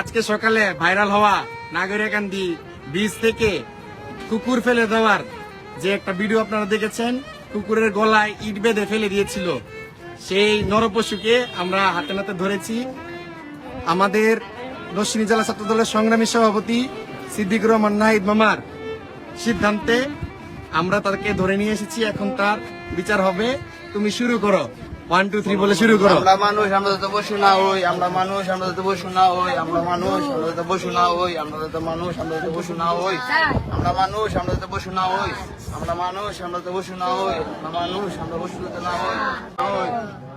আজকে সকালে ভাইরাল হওয়া নাগরিকান্দি ব্রিজ থেকে কুকুর ফেলে দেওয়ার যে একটা ভিডিও আপনারা দেখেছেন, কুকুরের গলায় ইট বেঁধে ফেলে দিয়েছিল, সেই নরপশুকে আমরা হাতে নাতে ধরেছি। আমাদের নরসিংদী জেলা ছাত্র দলের সংগ্রামী সভাপতি সিদ্দিকুর রহমান নাহিদ মামার সিদ্ধান্তে আমরা তাকে ধরে নিয়ে এসেছি। এখন তার বিচার হবে। তুমি শুরু করো, 1 2 3 বলে শুরু করো। আমরা মানুষ, আমরা তো বসু না ওই, আমরা মানুষ, আমরা তো বসু না ওই, আমরা মানুষ, আমরা তো বসু না ওই, আমরা তো মানুষ, আমরা তো বসু না ওই, আমরা মানুষ, আমরা তো বসু না ওই, আমরা মানুষ, আমরা তো বসু না ওই, আমরা মানুষ, আমরা বসু না ওই,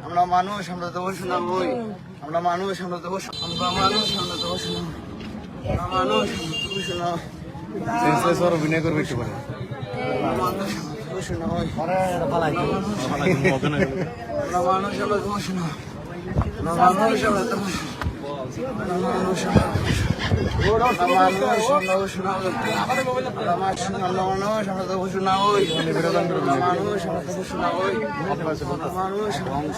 আমরা মানুষ, আমরা তো বসু না ওই, আমরা মানুষ, আমরা তো বসু, আমরা মানুষ, আমরা তো বসু না, আমরা মানুষ, আমরা তো বসু না, সেন্সেসর অভিনয় করবে একটু পরে। আমরা মানুষ, আমরা তো বসু না ওই, পরে পালাই আমরা মানুষ, আমরা তো বসু না, আমরা মানুষ, আমরা তো বসু, আমরা মানুষ, আমরা তো বসু, আমরা মানুষ, আমরা বসু না ওই, আমরা মানুষ, আমরা তো বসু না ওই, আমরা মানুষ, আমরা তো বসু না ওই, আমরা মানুষ, আমরা বসু না ওই, আমরা মানুষ, আমরা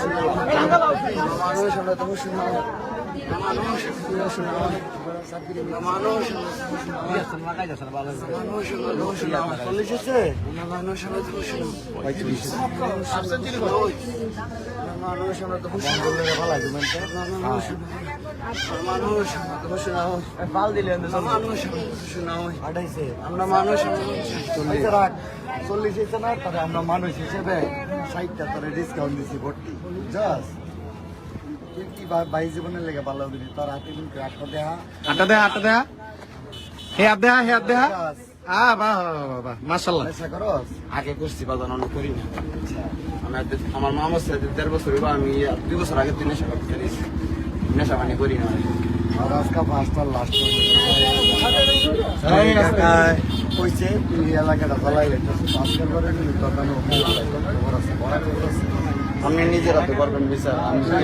তো বসু না ওই, আমরা মানুষ, আমরা তো বসু না ওই, আমরা মানুষ, আমরা তো বসু না ওই, মানুষ, আমরা তো বসু না ওই, আমরা মানুষ, আমরা তো বসু না ওই, মানুষ, আমরা তো বসু না ওই, মানুষ, আমরা তো বসু না ওই, পাল দিলেন মানুষ, আমরা তো বসু না ওই, আমরা মানুষ, চল্লিশ হয়েছে না, তবে আমরা মানুষ হিসেবে 60টা তোরে ডিসকাউন্ট দিচ্ছি ভর্তি। জাস তুই কি ভাই জীবনের লেগে ভালো দিবি, তোর হাতে কিন্তু একটা দেহা আটা দেয়া, আটা দেয়া, হে হাত দেয়া, হে হাত দেয়া। বাহ বাহ, মাশাআল্লাহ। নেশা করস? আগে করছি বাজার অনেক করি না। আমার মামার সাথে 1.5 বছর হইব, আমি 2 বছর আগে তুই নেশা করতে পেরেছি, নেশা পানি করি না। আর আজকে ফার্স্ট আর লাস্ট কইছে তুই এলাকাটা চালাইলে আজকের পরে কিন্তু তোর নামে খবর আছে, আপনি নিজের হাতে করবেন বিচার।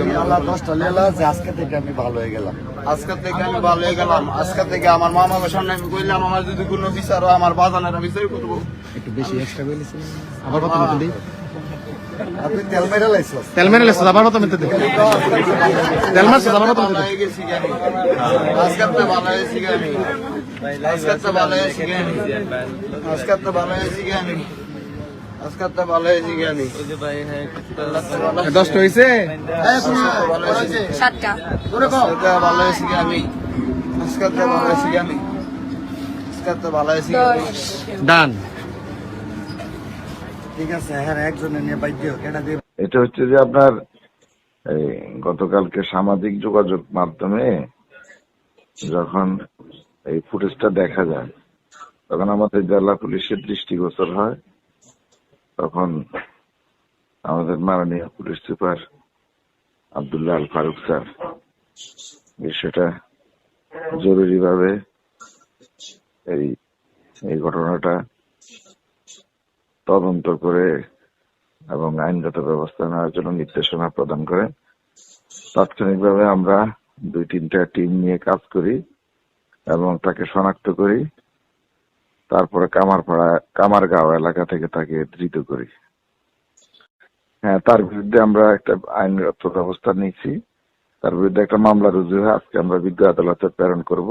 আমি আল্লাহ 10টা লেলা যে আজকে থেকে আমি ভালো হয়ে গেলাম। আজকে থেকে আমি ভালো হয়ে গেলাম। আজকে থেকে আমার মামার সামনে আমি কইলাম, আমার যদি কোনো বিচার হয় আমার বাজানেরা বিচার করবো। একটু বেশি এক্সট্রা কইলেছিস, আবার কত মিনিট দিই? আপনি তেল মেরে লাইছস? তেল মেরে লেছিস, আবার কত মিনিট দিই? তেল মারছিস, আবার কত মিনিট ভালো দিই? হয়ে গেছি কি আমি? আজকে তো ভালো হয়েছি কি আমি? আজকে তো ভালো হয়েছি কি আমি? আজকে তো ভালো হয়েছি কি আমি? আজকে তো ভালো হয়েছি কি আমি? 10টা হইছে? ভালো হয়েছি। 7টা। আজকে তো ভালো হয়েছি কি আমি? আজকে তো ভালো হয়েছি কি আমি? আজকে তো ভালো হয়েছি কি আমি? ডান। ঠিক আছে, হ্যাঁ একজনে নিয়ে বাইক দিও, কেটা দিয়ে এটা হচ্ছে যে আপনার এই গতকালকে সামাজিক যোগাযোগ মাধ্যমে যখন এই ফুটেজটা দেখা যায়, তখন আমাদের জেলা পুলিশের দৃষ্টিগোচর হয়। তখন আমাদের মাননীয় police super Abdullah Al Faruk sir বিষয়টা জরুরিভাবে এই ঘটনাটা তদন্ত করে এবং আইনগত ব্যবস্থা নেওয়ার জন্য নির্দেশনা প্রদান করেন। তাৎক্ষণিকভাবে আমরা 2-3টা টিম নিয়ে কাজ করি এবং তাকে শনাক্ত করি। তারপরে কামারগাঁও এলাকা থেকে তাকে ধৃত করি। হ্যাঁ, তার বিরুদ্ধে আমরা একটা আইনগত ব্যবস্থা নিয়েছি। তার বিরুদ্ধে একটা মামলা রুজু হয়ে আজকে আমরা বিজ্ঞ আদালতে প্রেরণ করব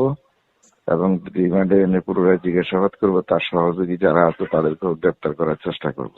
এবং রিমান্ডে এনে পুনরায় জিজ্ঞাসাবাদ করবো। তার সহযোগী যারা আছে তাদেরকেও গ্রেপ্তার করার চেষ্টা করব।